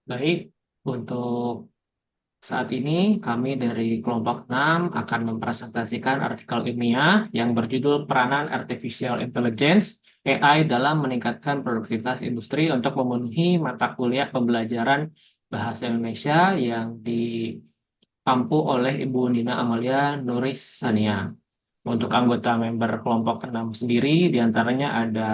Baik, untuk saat ini kami dari kelompok 6 akan mempresentasikan artikel ilmiah yang berjudul Peranan Artificial Intelligence AI dalam meningkatkan produktivitas industri untuk memenuhi mata kuliah pembelajaran bahasa Indonesia yang diampu oleh Ibu Nina Amalia Nuris Sania. Untuk anggota member kelompok 6 sendiri, diantaranya ada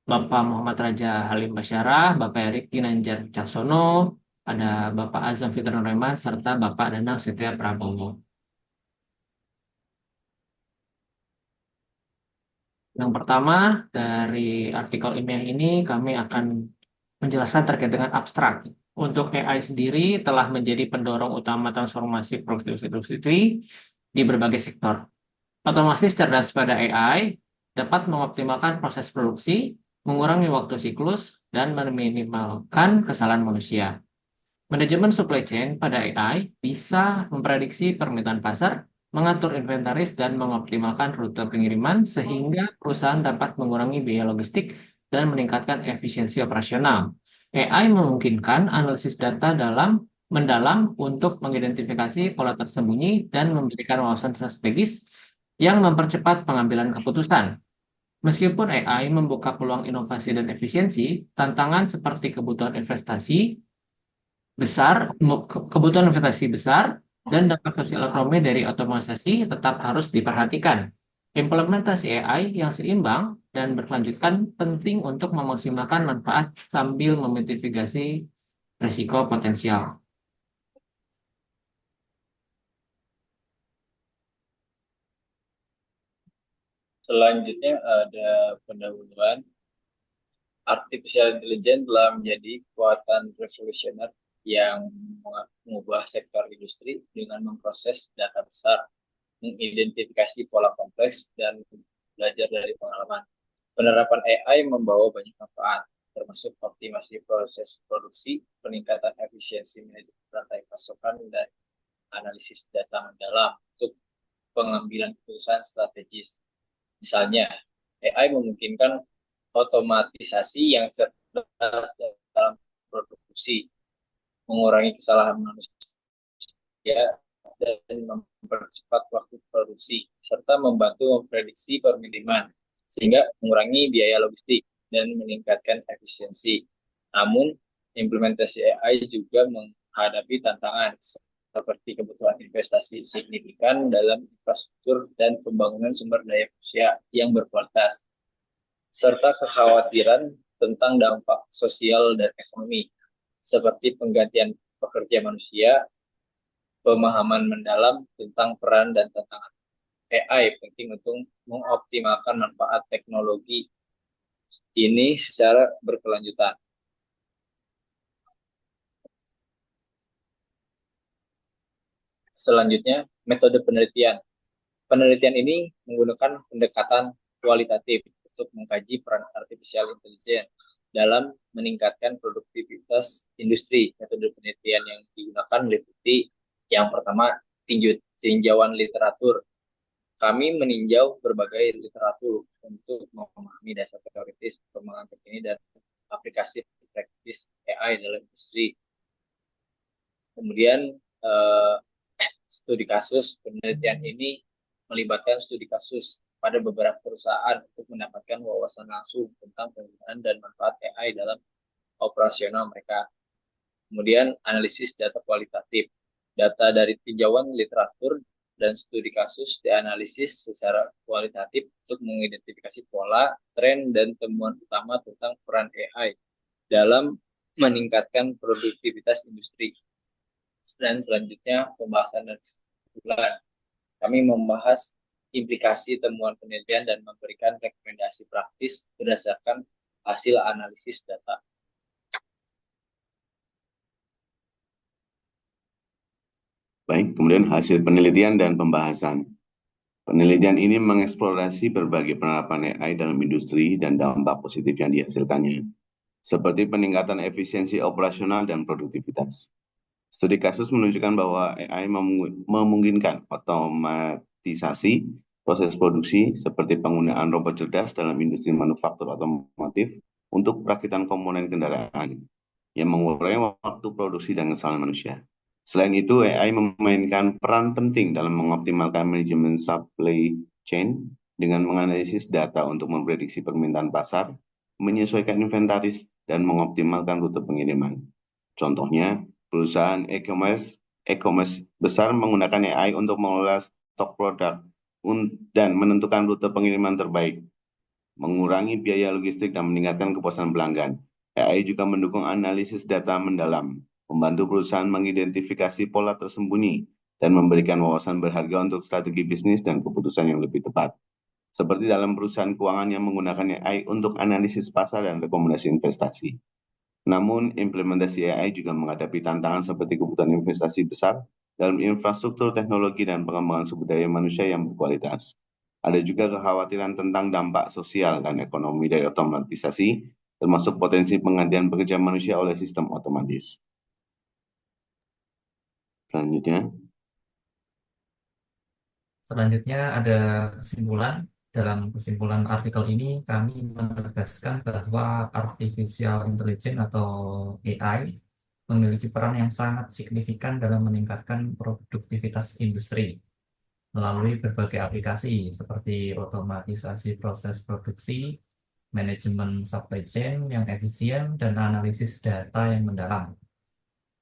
Bapak Muhammad Raja Halim Basyarah, Bapak Erik Ginanjar Caksono, ada Bapak Azam Fitran Rahman, serta Bapak Danang Setia Prabowo. Yang pertama, dari artikel ilmiah ini kami akan menjelaskan terkait dengan abstrak. Untuk AI sendiri telah menjadi pendorong utama transformasi produktivitas industri di berbagai sektor. Otomasi cerdas pada AI dapat mengoptimalkan proses produksi, mengurangi waktu siklus, dan meminimalkan kesalahan manusia. Manajemen supply chain pada AI bisa memprediksi permintaan pasar, mengatur inventaris, dan mengoptimalkan rute pengiriman sehingga perusahaan dapat mengurangi biaya logistik dan meningkatkan efisiensi operasional. AI memungkinkan analisis data mendalam untuk mengidentifikasi pola tersembunyi dan memberikan wawasan strategis yang mempercepat pengambilan keputusan. Meskipun AI membuka peluang inovasi dan efisiensi, tantangan seperti kebutuhan investasi besar dan dampak sosial ekonomi dari otomatisasi tetap harus diperhatikan. Implementasi AI yang seimbang dan berkelanjutan penting untuk memaksimalkan manfaat sambil memitigasi risiko potensial. Selanjutnya ada pendahuluan. Artificial Intelligence telah menjadi kekuatan revolusioner yang mengubah sektor industri dengan memproses data besar, mengidentifikasi pola kompleks, dan belajar dari pengalaman. Penerapan AI membawa banyak manfaat, termasuk optimasi proses produksi, peningkatan efisiensi manajemen rantai pasokan, dan analisis data mendalam untuk pengambilan keputusan strategis. Misalnya, AI memungkinkan otomatisasi yang cerdas dalam produksi, mengurangi kesalahan manusia, dan mempercepat waktu produksi, serta membantu memprediksi permintaan, sehingga mengurangi biaya logistik dan meningkatkan efisiensi. Namun, implementasi AI juga menghadapi tantangan seperti kebutuhan investasi signifikan dalam infrastruktur dan pembangunan sumber daya manusia yang berkualitas, serta kekhawatiran tentang dampak sosial dan ekonomi, seperti penggantian pekerja manusia. Pemahaman mendalam tentang peran dan tantangan AI penting untuk mengoptimalkan manfaat teknologi ini secara berkelanjutan. Selanjutnya, metode penelitian. Penelitian ini menggunakan pendekatan kualitatif untuk mengkaji peran artificial intelligence dalam meningkatkan produktivitas industri. Metode penelitian yang digunakan meliputi yang pertama, tinjauan literatur. Kami meninjau berbagai literatur untuk memahami dasar teoritis, perkembangan terkini, dan aplikasi praktis AI dalam industri. Kemudian eh, studi kasus. Penelitian ini melibatkan studi kasus pada beberapa perusahaan untuk mendapatkan wawasan langsung tentang penggunaan dan manfaat AI dalam operasional mereka. Kemudian analisis data kualitatif. Data dari tinjauan literatur dan studi kasus dianalisis secara kualitatif untuk mengidentifikasi pola, tren, dan temuan utama tentang peran AI dalam meningkatkan produktivitas industri. Dan selanjutnya pembahasan dan kesimpulan. Kami membahas implikasi temuan penelitian dan memberikan rekomendasi praktis berdasarkan hasil analisis data. Baik, kemudian hasil penelitian dan pembahasan. Penelitian ini mengeksplorasi berbagai penerapan AI dalam industri dan dampak positif yang dihasilkannya, seperti peningkatan efisiensi operasional dan produktivitas. Studi kasus menunjukkan bahwa AI memungkinkan otomatisasi proses produksi seperti penggunaan robot cerdas dalam industri manufaktur otomotif untuk perakitan komponen kendaraan. yang mengurangi waktu produksi dan kesalahan manusia. Selain itu, AI memainkan peran penting dalam mengoptimalkan manajemen supply chain dengan menganalisis data untuk memprediksi permintaan pasar, menyesuaikan inventaris, dan mengoptimalkan rute pengiriman. Contohnya, perusahaan e-commerce besar menggunakan AI untuk mengelola stok produk dan menentukan rute pengiriman terbaik, mengurangi biaya logistik dan meningkatkan kepuasan pelanggan. AI juga mendukung analisis data mendalam, membantu perusahaan mengidentifikasi pola tersembunyi, dan memberikan wawasan berharga untuk strategi bisnis dan keputusan yang lebih tepat. Seperti dalam perusahaan keuangan yang menggunakan AI untuk analisis pasar dan rekomendasi investasi. Namun, implementasi AI juga menghadapi tantangan seperti kebutuhan investasi besar dalam infrastruktur teknologi dan pengembangan sumber daya manusia yang berkualitas. Ada juga kekhawatiran tentang dampak sosial dan ekonomi dari otomatisasi, termasuk potensi penggantian pekerjaan manusia oleh sistem otomatis. Selanjutnya ada kesimpulan. Dalam kesimpulan artikel ini kami menegaskan bahwa artificial intelligence atau AI memiliki peran yang sangat signifikan dalam meningkatkan produktivitas industri melalui berbagai aplikasi seperti otomatisasi proses produksi, manajemen supply chain yang efisien, dan analisis data yang mendalam.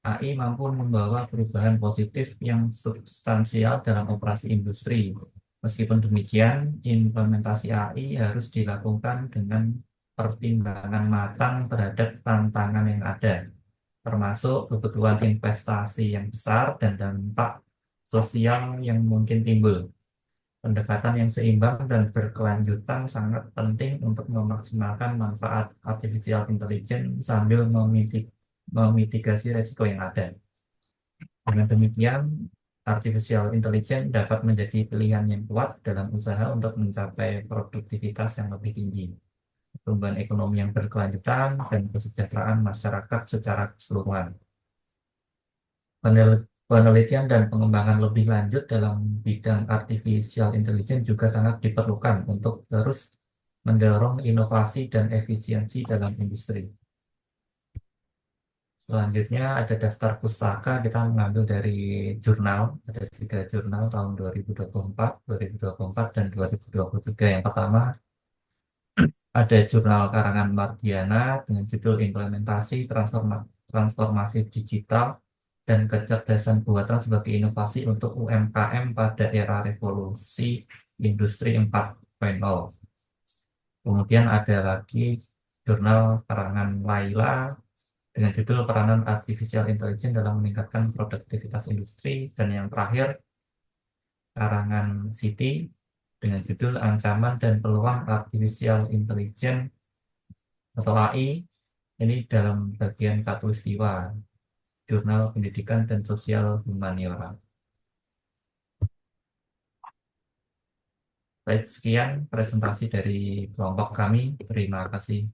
AI mampu membawa perubahan positif yang substansial dalam operasi industri. Meskipun demikian, implementasi AI harus dilakukan dengan pertimbangan matang terhadap tantangan yang ada, termasuk kebutuhan investasi yang besar dan dampak sosial yang mungkin timbul. Pendekatan yang seimbang dan berkelanjutan sangat penting untuk memaksimalkan manfaat artificial intelligence sambil memitigasi resiko yang ada. Dengan demikian, artificial intelligence dapat menjadi pilihan yang kuat dalam usaha untuk mencapai produktivitas yang lebih tinggi, pertumbuhan ekonomi yang berkelanjutan, dan kesejahteraan masyarakat secara keseluruhan. Penelitian dan pengembangan lebih lanjut dalam bidang artificial intelligence juga sangat diperlukan untuk terus mendorong inovasi dan efisiensi dalam industri. Selanjutnya ada daftar pustaka, kita mengambil dari jurnal, ada 3 jurnal tahun 2024, 2024, dan 2023. Yang pertama ada jurnal karangan Mardiana dengan judul Implementasi Transformasi Digital dan Kecerdasan Buatan sebagai Inovasi untuk UMKM pada Era Revolusi Industri 4.0. Kemudian ada lagi jurnal karangan Laila dengan judul Peranan Artificial Intelligence dalam Meningkatkan Produktivitas Industri, dan yang terakhir karangan Siti dengan judul Ancaman dan Peluang Artificial Intelligence atau AI, ini dalam bagian Katulistiwa, Jurnal Pendidikan dan Sosial Humaniora. Baik, sekian presentasi dari kelompok kami. Terima kasih.